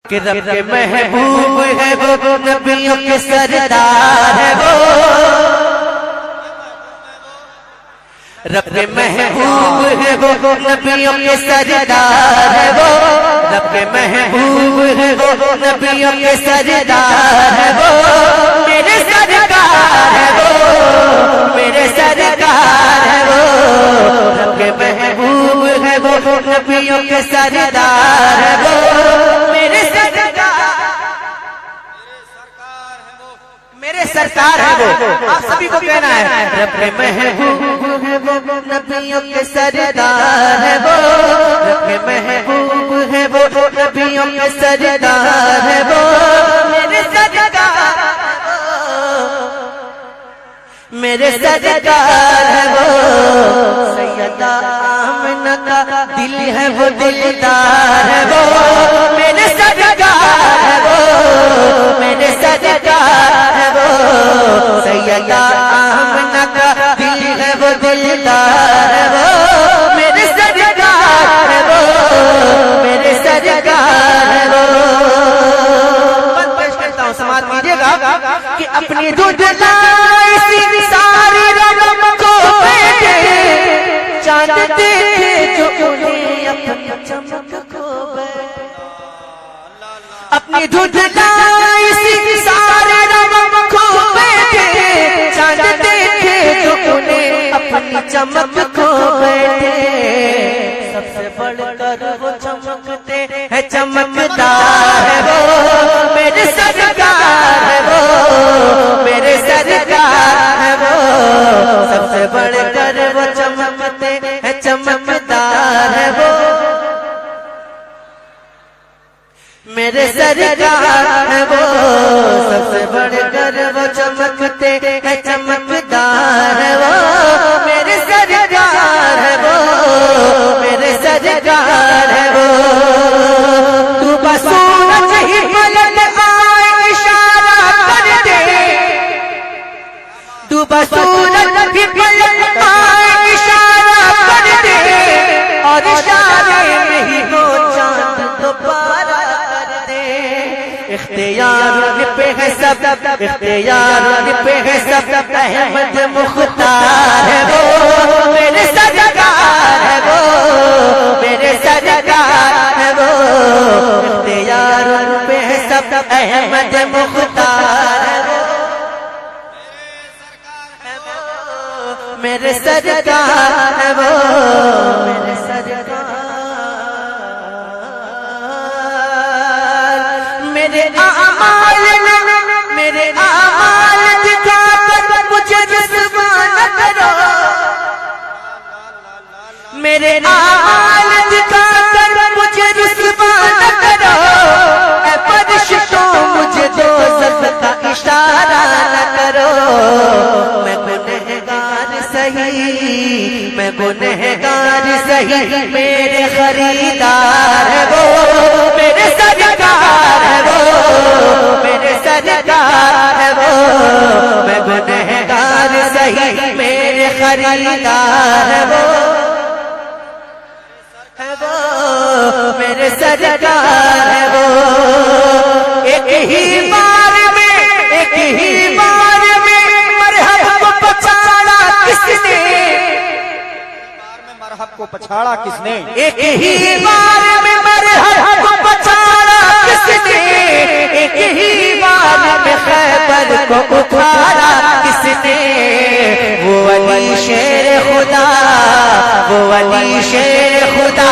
کہ رب کے محبوب ہے وہ، نبیوں کے سردار ہے وہ، رب کے محبوب ہے وہ، نبیوں کے سردار ہے وہ، رب کے محبوب ہے وہ، نبیوں کے سردار ہے وہ، میرے سرکار ہے وہ، میرے سرکار ہے وہ، رب کے محبوب ہے وہ، نبیوں کے سردار ہے وہ، میرے سرکار ہے وہ، آپ سبھی کو کہنا ہے رب کے محبوب ہے وہ، نبیوں کے سردار ہے وہ، رب کے محبوب ہے وہ، نبیوں کے سردار ہے وہ، میرے سرکار ہے وہ، میرے سرکار ہے وہ، سیدہ آمنہ کا دل ہے وہ، دلدار ہے وہ، میرے سرکار ہے وہ، میرے سرکار ہے وہ، سیدہ آمنہ کا دل ہے وہ، دلدار ہے وہ، میرے سرکار ہے وہ، میرے سرکار ہے وہ۔ بات پیش کرتا ہوں، سماعت کیجیے گا کہ اپنی دودھلائی سی ساری رنگ کو بیٹھے، چاند دیکھے جو انہیں اپنی چمک کو بیٹھے، اپنی دودھلائی سی سارے رنگ کو بیٹھے، چاند دیکھے جو انہیں اپنی چمک کو بیٹھے، سب سے بڑھ کر وہ چمکتے ہیں چمکدار ہے وہ، میرے سرکار ہے وہ، میرے سرکار ہے وہ، سب سے بڑھ کر وہ چمکتے ہیں چمکدار ہے وہ، میرے سرکار ہے وہ، سب سے بڑھ کر وہ چمکتے ہیں چمکدار ہے وہ، میرے سرکار ہے وہ، میرے سرکار ہے وہ، تو بس سورج ہی پلٹ آئے اشارہ کر دے، تو بس سورج ہی پلٹ آئے اشارہ کر دے، اور اشارے میں ہی ہو چاند دوبارہ کر دے، اختیار پہ ہے سب، اختیار پہ ہے سب، احمد مختار ہے وہ، میرے سرکار ہے وہ، میرے سرکار ہے وہ، اختیار پہ ہے سب، احمد مختار ہے وہ، میرے سرکار ہے وہ، میرے سرکار، میرے اعمال دکھا کر مجھے رسوا نہ کرو، میرے اعمال دکھا کر مجھے رسوا نہ کرو، اے فرشتوں مجھے دوزخ کا اشارہ نہ کرو، میں گنہگار سہی، میں گنہگار سہی، میرے خریدار ہے وہ، میرے سرکار ہے وہ، میرے سرکار ہے وہ، میں گنہگار سہی، میرے خریدار ہے وہ، میرے سرکار ہے وہ، ایک ہی بار میں، ایک ہی بار میں مرحب کو پچھاڑا کس نے، مرحب کو پچھاڑا کس نے، ایک ہی بار میں مرحب کو پچھاڑا کس نے، ایک ہی بار میں خیبر کو اکھاڑا کس نے، وہ علی شیر خدا، وہ علی شیر خدا